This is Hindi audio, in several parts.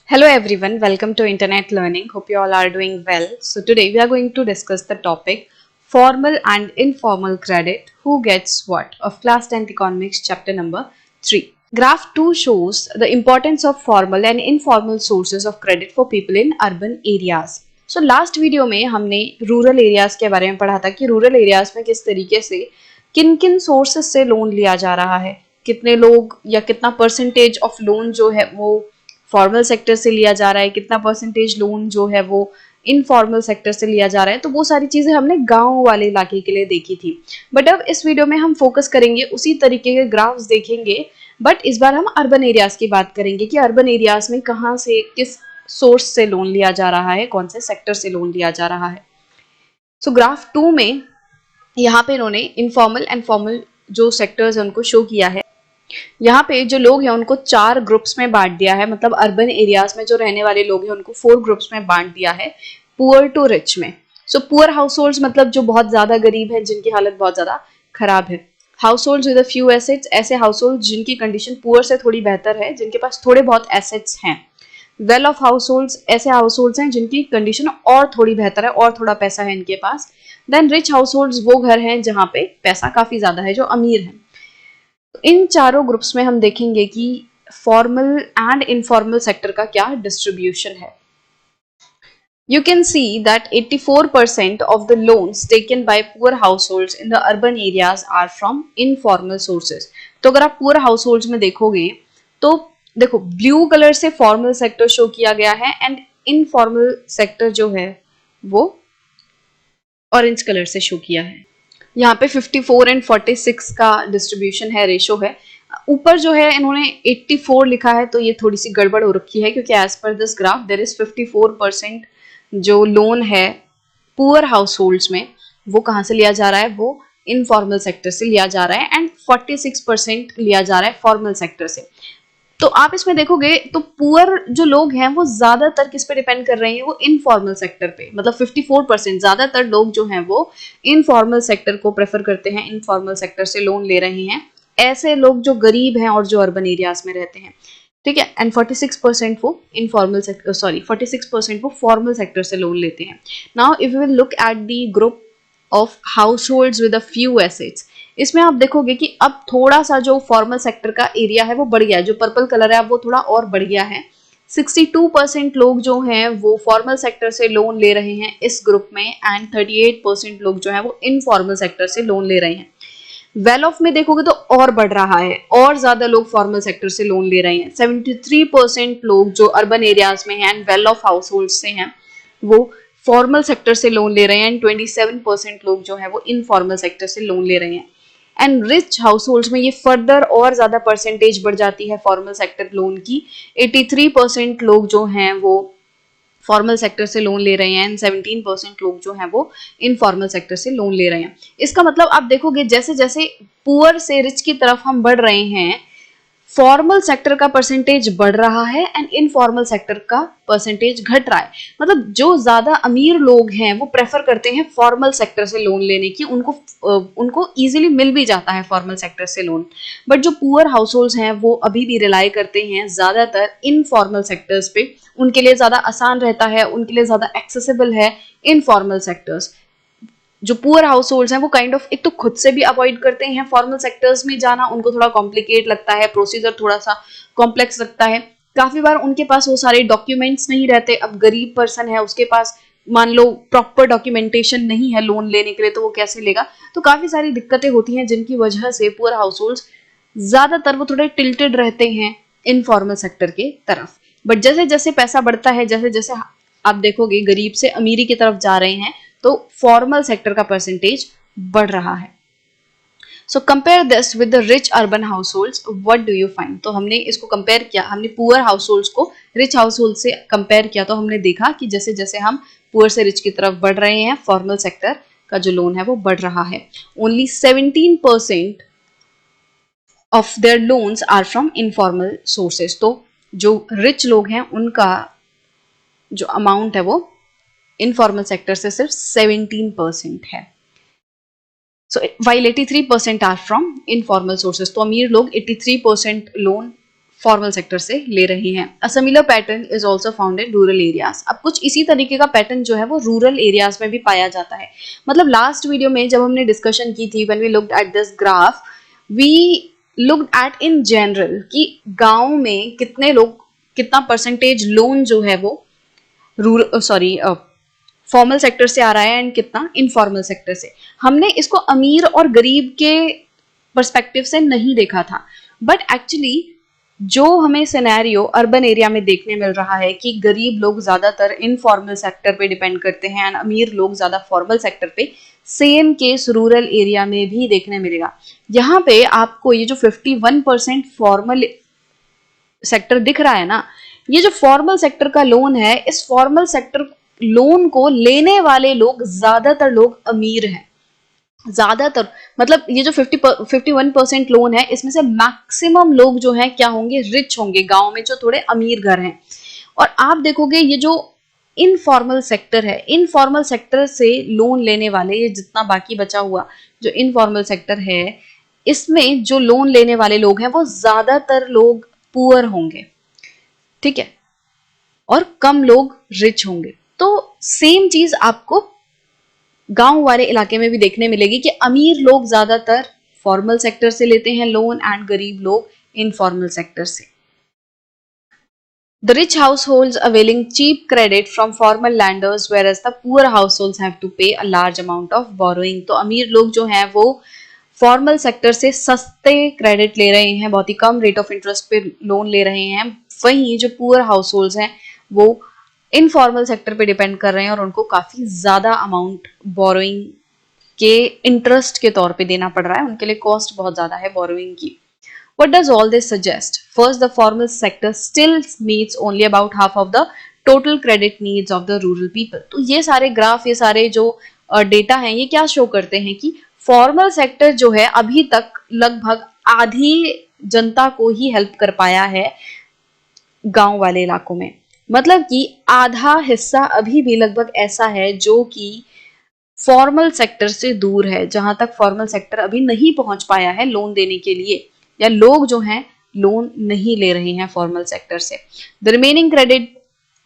Hello everyone, welcome to Internet Learning. Hope you all are doing well. So today we are going to discuss the topic formal and informal credit. Who gets what? Of class 10th economics chapter number 3. Graph 2 shows the importance of formal and informal sources of credit for people in urban areas. So last video में हमने रूरल एरियाज के बारे में पढ़ा था कि रूरल एरियाज में किस तरीके से किन किन सोर्सेस से लोन लिया जा रहा है, कितने लोग या कितना परसेंटेज ऑफ लोन जो है वो फॉर्मल सेक्टर से लिया जा रहा है, कितना परसेंटेज लोन जो है वो इनफॉर्मल सेक्टर से लिया जा रहा है। तो वो सारी चीजें हमने गांव वाले इलाके के लिए देखी थी। बट अब इस वीडियो में हम फोकस करेंगे, उसी तरीके के ग्राफ्स देखेंगे, बट इस बार हम अर्बन एरियाज की बात करेंगे कि अर्बन एरियाज में कहाँ से किस सोर्स से लोन लिया जा रहा है, कौन से सेक्टर से लोन लिया जा रहा है। सो ग्राफ 2 में यहाँ पे इन्होंने इनफॉर्मल एंड फॉर्मल जो सेक्टर्स है उनको शो किया है। यहाँ पे जो लोग हैं उनको 4 ग्रुप्स में बांट दिया है, मतलब अर्बन एरियाज में जो रहने वाले लोग हैं उनको 4 ग्रुप्स में बांट दिया है, पुअर टू रिच में। सो पुअर हाउस होल्ड मतलब जो बहुत ज्यादा गरीब है, जिनकी हालत बहुत ज्यादा खराब है। House hold with few assets, ऐसे हाउस होल्ड जिनकी कंडीशन पुअर से थोड़ी बेहतर है, जिनके पास थोड़े बहुत एसेट्स हैं। वेल ऑफ हाउस होल्ड, ऐसे हाउस होल्ड हैं जिनकी कंडीशन और थोड़ी बेहतर है और थोड़ा पैसा है इनके पास। देन रिच हाउस होल्ड वो घर हैं जहाँ पे पैसा काफी ज्यादा है, जो अमीर है। इन चारों ग्रुप्स में हम देखेंगे कि फॉर्मल एंड इनफॉर्मल सेक्टर का क्या डिस्ट्रीब्यूशन है। You can see that 84% of the loans taken by poor households in the urban areas are from informal sources. तो अगर आप poor households में देखोगे तो देखो ब्लू कलर से फॉर्मल सेक्टर शो किया गया है एंड इनफॉर्मल सेक्टर जो है वो ऑरेंज कलर से शो किया है। यहाँ पे 54 एंड 46 का डिस्ट्रीब्यूशन है, रेशो है। ऊपर जो है इन्होंने 84 लिखा है, तो ये थोड़ी सी गड़बड़ हो रखी है क्योंकि as per this graph there is 54% जो लोन है पुअर हाउस होल्ड्स में वो कहाँ से लिया जा रहा है, वो इनफॉर्मल सेक्टर से लिया जा रहा है एंड 46% लिया जा रहा है फॉर्मल सेक्टर से। तो आप इसमें देखोगे तो पुअर जो लोग हैं वो ज्यादातर किस पे डिपेंड कर रहे हैं, वो इनफॉर्मल सेक्टर पे। मतलब 54% ज्यादातर लोग जो हैं वो इनफॉर्मल सेक्टर को प्रेफर करते हैं, इनफॉर्मल सेक्टर से लोन ले रहे हैं, ऐसे लोग जो गरीब हैं और जो अर्बन एरियाज में रहते हैं। ठीक है, एंड 46% वो इनफॉर्मल सेक्टर, सॉरी 46% वो फॉर्मल सेक्टर से लोन लेते हैं। Now if you will look at the group of house holds with a few assets, इसमें आप देखोगे कि अब थोड़ा सा जो फॉर्मल सेक्टर का एरिया है वो बढ़ गया है, जो पर्पल कलर है अब वो थोड़ा और बढ़ गया है। 62% लोग जो हैं वो फॉर्मल सेक्टर से लोन ले रहे हैं इस ग्रुप में एंड 38% लोग जो हैं वो इनफॉर्मल सेक्टर से लोन ले रहे हैं। वेल ऑफ में देखोगे तो और बढ़ रहा है, और ज्यादा लोग फॉर्मल सेक्टर से लोन ले रहे हैं। 73% लोग जो अर्बन एरियाज में हैं and well of house hold से हैं वो फॉर्मल सेक्टर से लोन ले रहे हैं एंड 27% लोग जो है वो इनफॉर्मल सेक्टर से लोन ले रहे हैं। एंड रिच हाउस होल्ड में ये फर्दर और ज्यादा परसेंटेज बढ़ जाती है फॉर्मल सेक्टर लोन की। 83% लोग जो हैं वो फॉर्मल सेक्टर से लोन ले रहे हैं एंड 17% लोग जो हैं वो इनफॉर्मल सेक्टर से लोन ले रहे हैं। इसका मतलब आप देखोगे जैसे जैसे पुअर से रिच की तरफ हम बढ़ रहे हैं, फॉर्मल सेक्टर का परसेंटेज बढ़ रहा है एंड इनफॉर्मल सेक्टर का परसेंटेज घट रहा है। मतलब जो ज्यादा अमीर लोग हैं वो प्रेफर करते हैं फॉर्मल सेक्टर से लोन लेने की, उनको इजीली मिल भी जाता है फॉर्मल सेक्टर से लोन। बट जो पुअर हाउस होल्ड्स हैं वो अभी भी रिलाई करते हैं ज्यादातर इनफॉर्मल सेक्टर्स पे, उनके लिए ज्यादा आसान रहता है, उनके लिए ज्यादा एक्सेसिबल है इनफॉर्मल सेक्टर्स। जो पुअर हाउस होल्ड्स हैं वो काइंड ऑफ एक तो खुद से भी अवॉइड करते हैं फॉर्मल सेक्टर्स में जाना, उनको थोड़ा कॉम्प्लिकेट लगता है, प्रोसीजर थोड़ा सा कॉम्प्लेक्स लगता है। काफी बार उनके पास वो सारे डॉक्यूमेंट्स नहीं रहते। अब गरीब पर्सन है, उसके पास मान लो प्रॉपर डॉक्यूमेंटेशन नहीं है लोन लेने के लिए, तो वो कैसे लेगा। तो काफी सारी दिक्कतें होती हैं जिनकी वजह से पुअर हाउस होल्ड्स ज्यादातर वो थोड़े टिल्टेड रहते हैं इनफॉर्मल सेक्टर के तरफ। बट जैसे जैसे पैसा बढ़ता है, जैसे जैसे आप देखोगे गरीब से अमीरी की तरफ जा रहे हैं, तो फॉर्मल सेक्टर का परसेंटेज बढ़ रहा है। So compare this with the rich urban house holds, what do you find. तो हमने इसको कंपेयर किया, हमने पुअर हाउस होल्ड्स को रिच हाउस होल्ड से कंपेयर किया, तो हमने देखा कि जैसे जैसे हम पुअर से रिच की तरफ बढ़ रहे हैं, फॉर्मल सेक्टर का जो लोन है वो बढ़ रहा है। Only 17% of their loans are from informal sources. तो जो रिच लोग हैं उनका जो अमाउंट है वो इनफॉर्मल सेक्टर से सिर्फ 17% है। So while 83% are from informal sources. तो अमीर लोग 83% लोन फॉर्मल सेक्टर से ले रहे हैं। A similar pattern is also found in rural areas. अब कुछ इसी तरीके का पैटर्न जो है वो रूरल एरियाज में भी पाया जाता है। मतलब लास्ट वीडियो में जब हमने डिस्कशन की थी, when we looked at this graph, we looked at in general कि गांव में कितने लोग, कितना परसेंटेज लोन जो है वो फॉर्मल सेक्टर से आ रहा है एंड कितना इनफॉर्मल सेक्टर से। हमने इसको अमीर और गरीब के पर्सपेक्टिव से नहीं देखा था, बट एक्चुअली जो हमें सिनेरियो अर्बन एरिया में देखने मिल रहा है कि गरीब लोग ज्यादातर इनफॉर्मल सेक्टर पे डिपेंड करते हैं एंड अमीर लोग ज्यादा फॉर्मल सेक्टर पे, सेम केस रूरल एरिया में भी देखने मिलेगा। यहाँ पे आपको ये जो 51% फॉर्मल सेक्टर दिख रहा है ना, ये जो फॉर्मल सेक्टर का लोन है, इस फॉर्मल सेक्टर लोन को लेने वाले लोग ज्यादातर लोग अमीर हैं। ज्यादातर मतलब ये जो 51% लोन है, इसमें से मैक्सिमम लोग जो है क्या होंगे, रिच होंगे, गांव में जो थोड़े अमीर घर हैं। और आप देखोगे ये जो इनफॉर्मल सेक्टर है, इनफॉर्मल सेक्टर से लोन लेने वाले, ये जितना बाकी बचा हुआ जो इनफॉर्मल सेक्टर है, इसमें जो लोन लेने वाले लोग हैं वो ज्यादातर लोग पुअर होंगे, ठीक है, और कम लोग रिच होंगे। तो सेम चीज आपको गांव वाले इलाके में भी देखने मिलेगी कि अमीर लोग ज्यादातर फॉर्मल सेक्टर से लेते हैं लोन एंड गरीब लोग इनफॉर्मल सेक्टर से। The rich households availing cheap credit from formal lenders, whereas the poor households have to pay a large amount of borrowing. तो अमीर लोग जो हैं वो फॉर्मल सेक्टर से सस्ते क्रेडिट ले रहे हैं, बहुत ही कम रेट ऑफ इंटरेस्ट पे लोन ले रहे हैं। वहीं जो पुअर हाउसहोल्ड्स हैं वो इनफॉर्मल सेक्टर पे डिपेंड कर रहे हैं और उनको काफी ज्यादा अमाउंट बोरोइंग के इंटरेस्ट के तौर पे देना पड़ रहा है, उनके लिए कॉस्ट बहुत ज्यादा है बोरोइंग की। What does all this suggest? First, the formal sector still meets only about half of the total credit needs of the rural people. तो ये सारे ग्राफ, ये सारे जो डेटा हैं, ये क्या शो करते हैं कि फॉर्मल सेक्टर जो है अभी तक लगभग आधी जनता को ही हेल्प कर पाया है गांव वाले इलाकों में। मतलब कि आधा हिस्सा अभी भी लगभग ऐसा है जो कि फॉर्मल सेक्टर से दूर है, जहां तक फॉर्मल सेक्टर अभी नहीं पहुंच पाया है लोन देने के लिए, या लोग जो हैं लोन नहीं ले रहे हैं फॉर्मल सेक्टर से। The remaining credit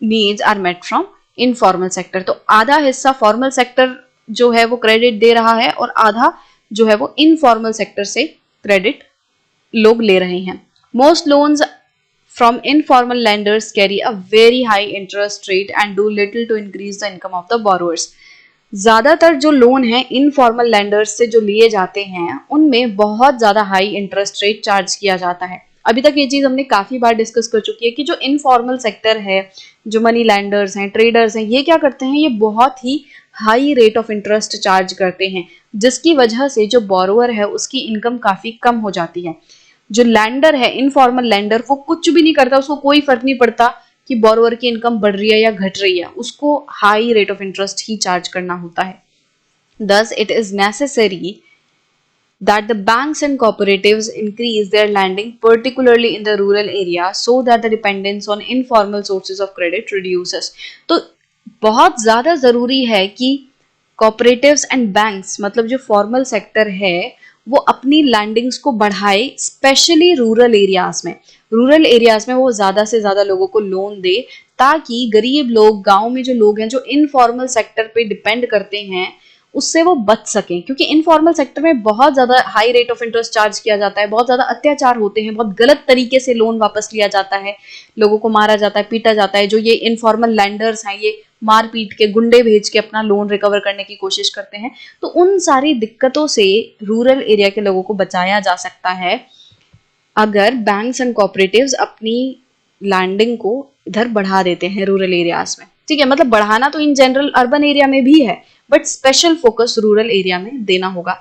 needs are met from informal sector. तो आधा हिस्सा फॉर्मल सेक्टर जो है वो क्रेडिट दे रहा है और आधा जो है वो इनफॉर्मल सेक्टर से क्रेडिट लोग ले रहे हैं। Most loans from informal lenders carry a very high interest rate and do little to increase the income of the borrowers. ज्यादातर जो लोन है इनफॉर्मल लैंडर्स से जो लिए जाते हैं उनमें बहुत ज्यादा हाई इंटरेस्ट रेट चार्ज किया जाता है। अभी तक ये चीज हमने काफी बार डिस्कस कर चुकी है कि जो इनफॉर्मल सेक्टर है, जो मनी लैंडर्स हैं, ट्रेडर्स हैं, ये क्या करते हैं, ये बहुत ही high rate of interest charge करते हैं, जिसकी वजह से जो बोरोअर है उसकी इनकम काफी कम हो जाती है। जो लैंडर है, इनफॉर्मल लैंडर, वो कुछ भी नहीं करता, उसको कोई फर्क नहीं पड़ता कि बोरोअर की इनकम बढ़ रही है या घट रही है, उसको high rate of interest he charge करना होता है। Thus, it is necessary that the banks and cooperatives increase their lending, particularly in the rural area, so that the dependence on informal sources of credit reduces. तो बहुत ज्यादा जरूरी है कि कॉपरेटिव्स एंड बैंक्स, मतलब जो फॉर्मल सेक्टर है, वो अपनी लैंडिंग्स को बढ़ाए, स्पेशली रूरल एरियाज में। रूरल एरियाज में वो ज्यादा से ज्यादा लोगों को लोन दे, ताकि गरीब लोग, गांव में जो लोग हैं जो इनफॉर्मल सेक्टर पे डिपेंड करते हैं, उससे वो बच सकें। क्योंकि इनफॉर्मल सेक्टर में बहुत ज्यादा high rate of interest charge किया जाता है, बहुत ज्यादा अत्याचार होते हैं, बहुत गलत तरीके से लोन वापस लिया जाता है, लोगों को मारा जाता है, पीटा जाता है। जो ये इनफॉर्मल लैंडर्स हैं, ये मार पीट के, गुंडे भेज के अपना लोन रिकवर करने की कोशिश करते हैं। तो उन सारी दिक्कतों से रूरल एरिया के लोगों को बचाया जा सकता है अगर बैंक्स एंड कोऑपरेटिव्स अपनी लैंडिंग को इधर बढ़ा देते हैं रूरल एरियाज में। ठीक है, मतलब बढ़ाना तो इन जनरल अर्बन एरिया में भी है, but special focus rural area में देना होगा।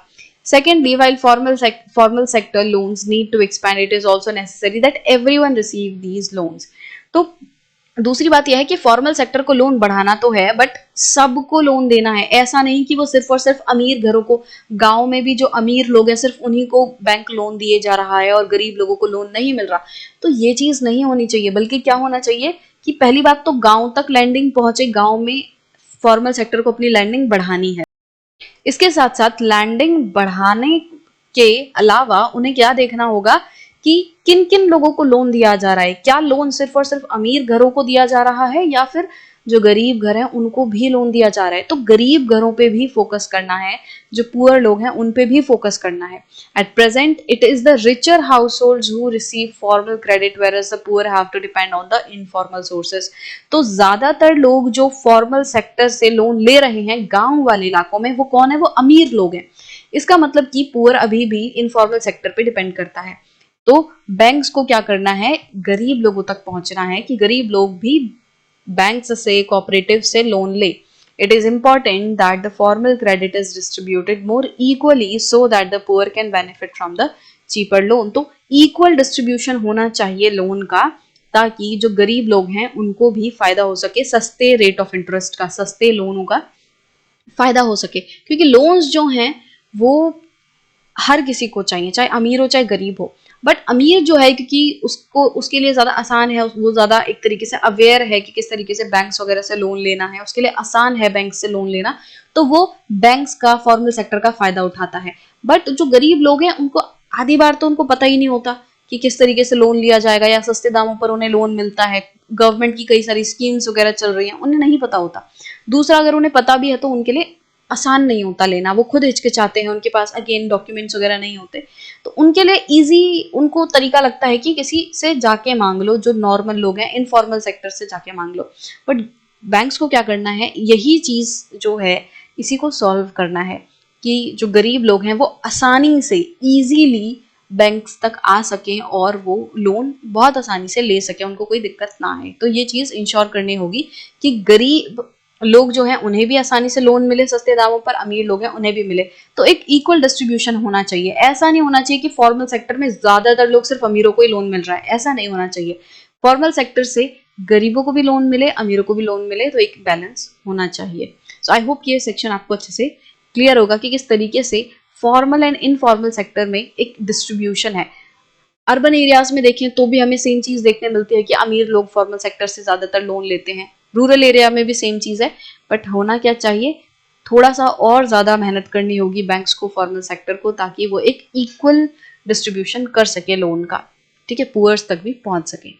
Secondly, while formal sector loans need to expand, it is also necessary that everyone receive these loans. तो दूसरी बात यह है कि फॉर्मल सेक्टर को लोन बढ़ाना तो है, बट सबको लोन देना है। ऐसा नहीं कि वो सिर्फ और सिर्फ अमीर घरों को, गांव में भी जो अमीर लोग हैं सिर्फ उन्हीं को बैंक लोन दिए जा रहा है और गरीब लोगों को लोन नहीं मिल रहा। तो ये चीज नहीं होनी चाहिए, बल्कि क्या होना चाहिए कि पहली बात तो गांव तक लैंडिंग पहुंचे, गांव में फॉर्मल सेक्टर को अपनी लैंडिंग बढ़ानी है। इसके साथ साथ लैंडिंग बढ़ाने के अलावा उन्हें क्या देखना होगा कि किन किन लोगों को लोन दिया जा रहा है, क्या लोन सिर्फ और सिर्फ अमीर घरों को दिया जा रहा है या फिर जो गरीब घर हैं उनको भी लोन दिया जा रहा है। तो गरीब घरों पे भी फोकस करना है, जो पुअर लोग हैं उन पे भी फोकस करना है। At present it is the richer households who receive formal credit whereas the poor have to depend on the informal sources. तो ज्यादातर लोग जो फॉर्मल सेक्टर से लोन ले रहे हैं गांव वाले इलाकों में, वो कौन है? वो अमीर लोग हैं। इसका मतलब कि पुअर अभी भी इनफॉर्मल सेक्टर पे डिपेंड करता है। तो बैंक्स को क्या करना है? गरीब लोगों तक पहुंचना है कि गरीब लोग भी बैंक्स से, कोऑपरेटिव से लोन ले। It is important that the formal credit is distributed more equally so that the poor can benefit from the cheaper loan. तो equal distribution होना चाहिए लोन का, ताकि जो गरीब लोग हैं उनको भी फायदा हो सके, सस्ते रेट ऑफ इंटरेस्ट का, सस्ते लोनों का फायदा हो सके। क्योंकि लोन्स जो हैं वो हर किसी को चाहिए, चाहे अमीर हो चाहे गरीब हो। बट अमीर जो है, क्योंकि उसको उसके लिए ज्यादा आसान है, वो ज्यादा एक तरीके से अवेयर है कि किस तरीके से बैंक्स वगैरह से लोन लेना है, उसके लिए आसान है बैंक से लोन लेना, तो वो बैंक्स का, फॉर्मल सेक्टर का फायदा उठाता है। बट जो गरीब लोग हैं उनको आधी बार तो उनको पता ही नहीं होता कि किस तरीके से लोन लिया जाएगा या सस्ते दामों पर उन्हें लोन मिलता है, गवर्नमेंट की कई सारी स्कीम्स वगैरह चल रही हैं, उन्हें नहीं पता होता। दूसरा, अगर उन्हें पता भी है तो उनके लिए आसान नहीं होता लेना, वो खुद हिचकिचाते हैं, उनके पास अगेन डॉक्यूमेंट्स वगैरह नहीं होते, तो उनके लिए इजी उनको तरीका लगता है कि किसी से जाके मांग लो, जो नॉर्मल लोग हैं इनफॉर्मल सेक्टर से जाके मांग लो। बट बैंक्स को क्या करना है? यही चीज जो है इसी को सॉल्व करना है कि जो गरीब लोग हैं वो आसानी से, इजीली बैंक्स तक आ सकें और वो लोन बहुत आसानी से ले सकें, उनको कोई दिक्कत ना आए। तो ये चीज इंश्योर करनी होगी कि गरीब लोग जो हैं उन्हें भी आसानी से लोन मिले सस्ते दामों पर, अमीर लोग हैं उन्हें भी मिले। तो एक इक्वल डिस्ट्रीब्यूशन होना चाहिए। ऐसा नहीं होना चाहिए कि फॉर्मल सेक्टर में ज्यादातर लोग, सिर्फ अमीरों को ही लोन मिल रहा है, ऐसा नहीं होना चाहिए। फॉर्मल सेक्टर से गरीबों को भी लोन मिले, अमीरों को भी लोन मिले, तो एक बैलेंस होना चाहिए। सो आई होप ये सेक्शन आपको अच्छे से क्लियर होगा कि किस तरीके से फॉर्मल एंड इनफॉर्मल सेक्टर में एक डिस्ट्रीब्यूशन है। अर्बन एरियाज में देखें तो भी हमें सेम चीज देखने मिलती है कि अमीर लोग फॉर्मल सेक्टर से ज्यादातर लोन लेते हैं, रूरल एरिया में भी सेम चीज है। बट होना क्या चाहिए? थोड़ा सा और ज्यादा मेहनत करनी होगी बैंक्स को, फॉर्मल सेक्टर को, ताकि वो एक इक्वल डिस्ट्रीब्यूशन कर सके लोन का, ठीक है, पुअर्स तक भी पहुंच सके।